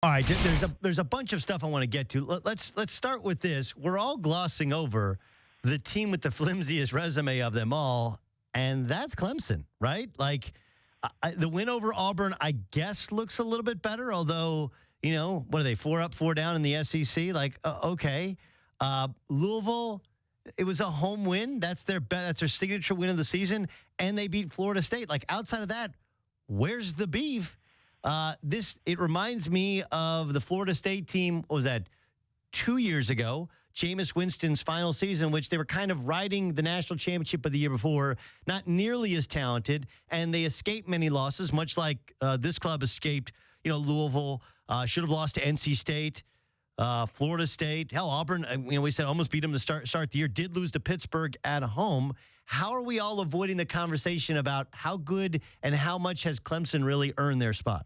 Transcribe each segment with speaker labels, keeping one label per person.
Speaker 1: All right, there's a bunch of stuff I want to get to. Let's start with this. We're all glossing over the team with the flimsiest resume of them all, and that's Clemson, right? Like the win over Auburn, I guess, looks a little bit better. Although, what are they, 4 up, 4 down in the SEC? Like, okay, Louisville. It was a home win. That's their signature win of the season, and they beat Florida State. Like outside of that, where's the beef? It reminds me of the Florida State team. What was that, 2 years ago? Jameis Winston's final season, which they were kind of riding the national championship of the year before, not nearly as talented, and they escaped many losses, much like this club escaped. Louisville should have lost to NC State, Florida State, hell, Auburn. We said almost beat them to start the year. Did lose to Pittsburgh at home. How are we all avoiding the conversation about how good and how much has Clemson really earned their spot?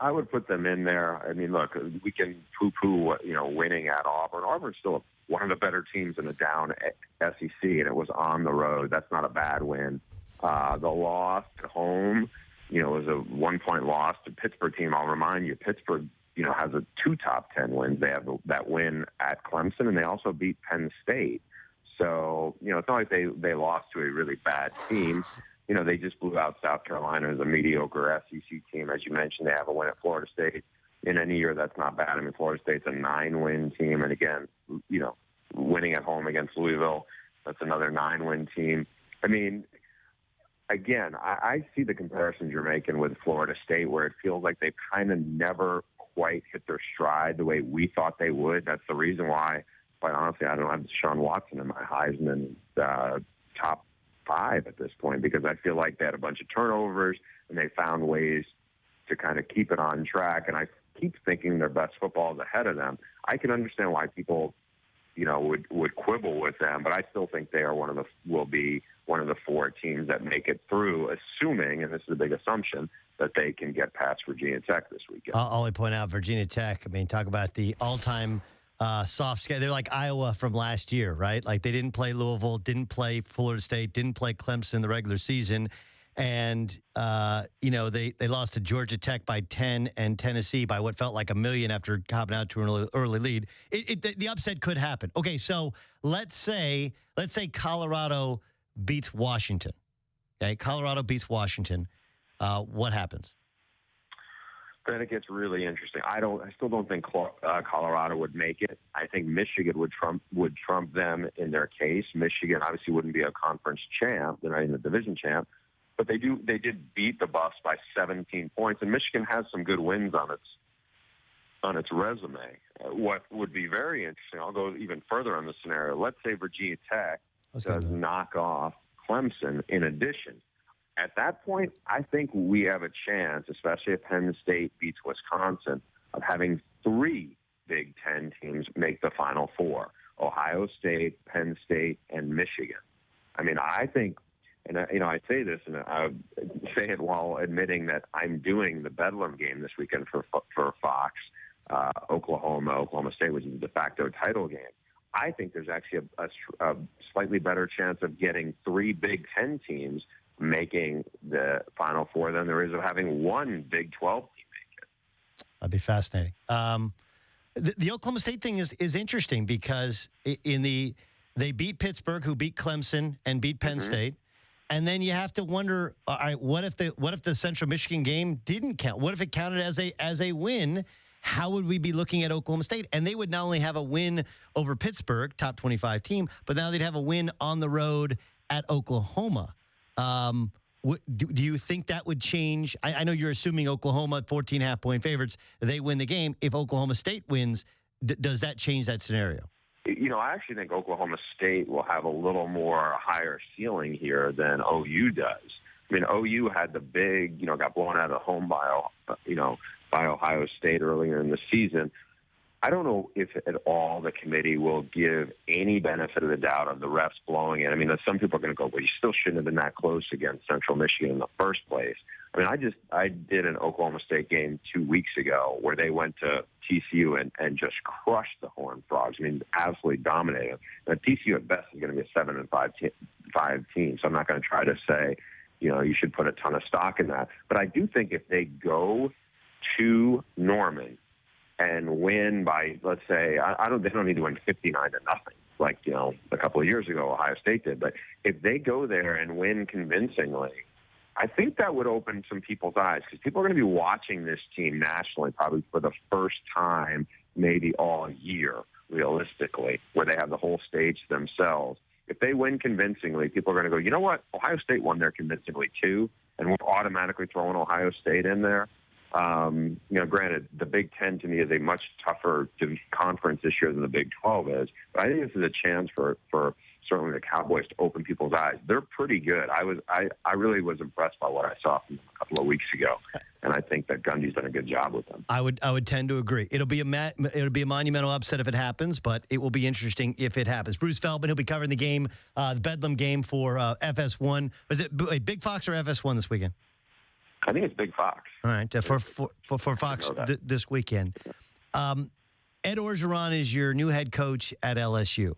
Speaker 2: I would put them in there. I mean, look, we can poo-poo, winning at Auburn. Auburn's still one of the better teams in the down SEC, and it was on the road. That's not a bad win. The loss at home, was a 1-point loss to Pittsburgh team. I'll remind you, Pittsburgh, has 2 top 10 wins. They have that win at Clemson, and they also beat Penn State. So, it's not like they lost to a really bad team. They just blew out South Carolina as a mediocre SEC team. As you mentioned, they have a win at Florida State. In any year, that's not bad. I mean, Florida State's a 9-win team. And again, winning at home against Louisville, that's another 9-win team. I mean, again, I see the comparisons you're making with Florida State, where it feels like they've kind of never quite hit their stride the way we thought they would. That's the reason why, quite honestly, I don't have Deshaun Watson in my Heisman top 5 at this point, because I feel like they had a bunch of turnovers and they found ways to kind of keep it on track. And I keep thinking their best football is ahead of them. I can understand why people, would quibble with them, but I still think they are will be one of the 4 teams that make it through, assuming, and this is a big assumption, that they can get past Virginia Tech this weekend.
Speaker 1: I'll only point out Virginia Tech. I mean, talk about the all-time soft schedule. They're like Iowa from last year, right? Like they didn't play Louisville, didn't play Florida State, didn't play Clemson in the regular season. And, they lost to Georgia Tech by 10 and Tennessee by what felt like a million after copping out to an early lead. The upset could happen. Okay, so let's say Colorado beats Washington. Okay, Colorado beats Washington. What happens?
Speaker 2: Then it gets really interesting. I still don't think Colorado would make it. I think Michigan would trump them in their case. Michigan obviously wouldn't be a conference champ; they're not even a division champ, but they did beat the Buffs by 17 points, and Michigan has some good wins on its resume. What would be very interesting? I'll go even further on the scenario. Let's say Virginia Tech does knock off Clemson. In addition. At that point, I think we have a chance, especially if Penn State beats Wisconsin, of having 3 Big Ten teams make the Final Four: Ohio State, Penn State, and Michigan. I mean, I think, and I say this, and I say it while admitting that I'm doing the Bedlam game this weekend for Fox, Oklahoma State, which is a de facto title game. I think there's actually a slightly better chance of getting 3 Big Ten teams making the Final Four than there is of having 1 Big 12 team make it.
Speaker 1: That'd be fascinating. The Oklahoma State thing is interesting because they beat Pittsburgh, who beat Clemson and beat Penn State, and then you have to wonder, all right, what if the Central Michigan game didn't count? What if it counted as a win? How would we be looking at Oklahoma State? And they would not only have a win over Pittsburgh, top 25 team, but now they'd have a win on the road at Oklahoma. Do you think that would change? I know you're assuming Oklahoma, 14.5-point favorites, they win the game. If Oklahoma State wins, does that change that scenario?
Speaker 2: I actually think Oklahoma State will have a little more higher ceiling here than OU does. I mean, OU had the big, got blown out of home by Ohio State earlier in the season. I don't know if at all the committee will give any benefit of the doubt of the refs blowing it. I mean, some people are going to go, well, you still shouldn't have been that close against Central Michigan in the first place. I mean, I did an Oklahoma State game 2 weeks ago where they went to TCU and just crushed the Horned Frogs. I mean, absolutely dominated. Now, TCU at best is going to be a 7-5 team, so I'm not going to try to say, you should put a ton of stock in that. But I do think if they go to Norman and win by, let's say, they don't need to win 59-0 like, a couple of years ago Ohio State did. But if they go there and win convincingly, I think that would open some people's eyes, because people are going to be watching this team nationally probably for the first time maybe all year, realistically, where they have the whole stage to themselves. If they win convincingly, people are going to go, you know what, Ohio State won there convincingly too, and we're automatically throwing Ohio State in there. Granted, the Big Ten to me is a much tougher conference this year than the Big 12 is, but I think this is a chance for certainly the Cowboys to open people's eyes. They're pretty good. I really was impressed by what I saw from them a couple of weeks ago, and I think that Gundy's done a good job with them.
Speaker 1: I would tend to agree. It'll be a monumental upset if it happens, but it will be interesting if it happens. Bruce Feldman, he'll be covering the game, the Bedlam game for FS1. Was it Big Fox or FS1 this weekend?
Speaker 2: I think it's Big Fox.
Speaker 1: All right, for Fox this weekend. Ed Orgeron is your new head coach at LSU.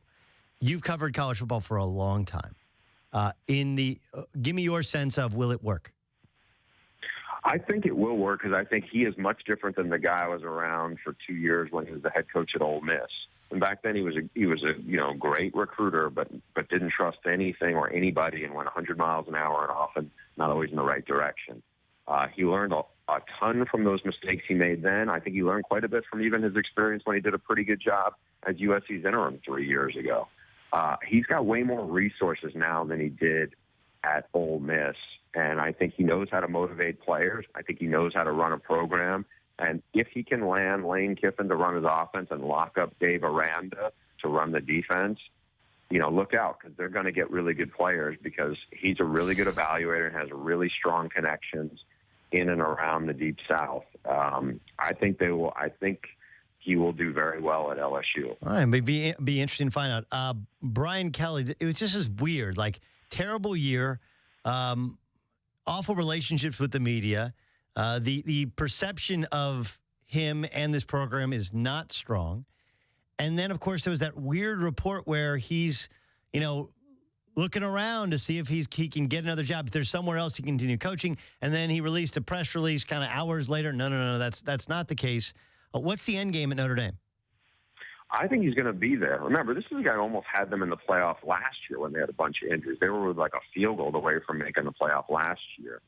Speaker 1: You've covered college football for a long time. Give me your sense of, will it work?
Speaker 2: I think it will work, because I think he is much different than the guy who was around for 2 years when he was the head coach at Ole Miss. And back then he was a great recruiter, but didn't trust anything or anybody and went 100 miles an hour and often not always in the right direction. He learned a ton from those mistakes he made then. I think he learned quite a bit from even his experience when he did a pretty good job as USC's interim 3 years ago. He's got way more resources now than he did at Ole Miss, and I think he knows how to motivate players. I think he knows how to run a program, and if he can land Lane Kiffin to run his offense and lock up Dave Aranda to run the defense, look out, because they're going to get really good players, because he's a really good evaluator and has really strong connections in and around the Deep South. I think he will do very well at LSU.
Speaker 1: All right, maybe be interesting to find out. Brian Kelly, it was just as weird, like terrible year, awful relationships with the media. The perception of him and this program is not strong. And then, of course, there was that weird report where he's, looking around to see if he can get another job, if there's somewhere else he can continue coaching. And then he released a press release kind of hours later. No, that's not the case. What's the end game at Notre Dame?
Speaker 2: I think he's going to be there. Remember, this is a guy who almost had them in the playoff last year when they had a bunch of injuries. They were like a field goal away from making the playoff last year.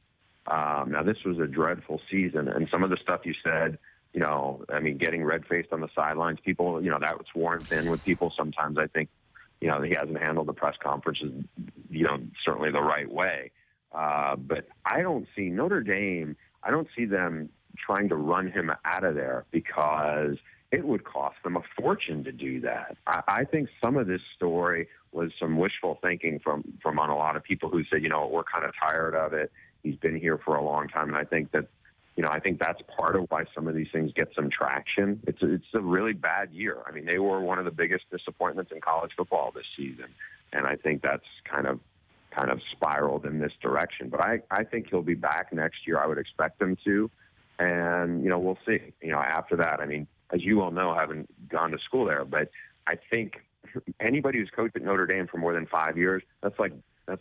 Speaker 2: Now, this was a dreadful season, and some of the stuff you said, getting red-faced on the sidelines, people, that was worn thin with people. Sometimes I think, he hasn't handled the press conferences, certainly the right way. But I don't see Notre Dame, I don't see them trying to run him out of there, because it would cost them a fortune to do that. I think some of this story was some wishful thinking from on a lot of people who said, we're kind of tired of it. He's been here for a long time. And I think that, I think that's part of why some of these things get some traction. It's a really bad year. I mean, they were one of the biggest disappointments in college football this season. And I think that's kind of spiraled in this direction. But I think he'll be back next year. I would expect him to. And, we'll see. After that, as you all know, having gone to school there, but I think anybody who's coached at Notre Dame for more than 5 years, that's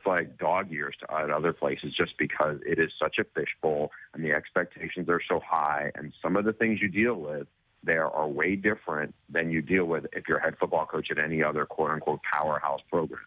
Speaker 2: like dog years to other places, just because it is such a fishbowl and the expectations are so high, and some of the things you deal with there are way different than you deal with if you're a head football coach at any other quote-unquote powerhouse program.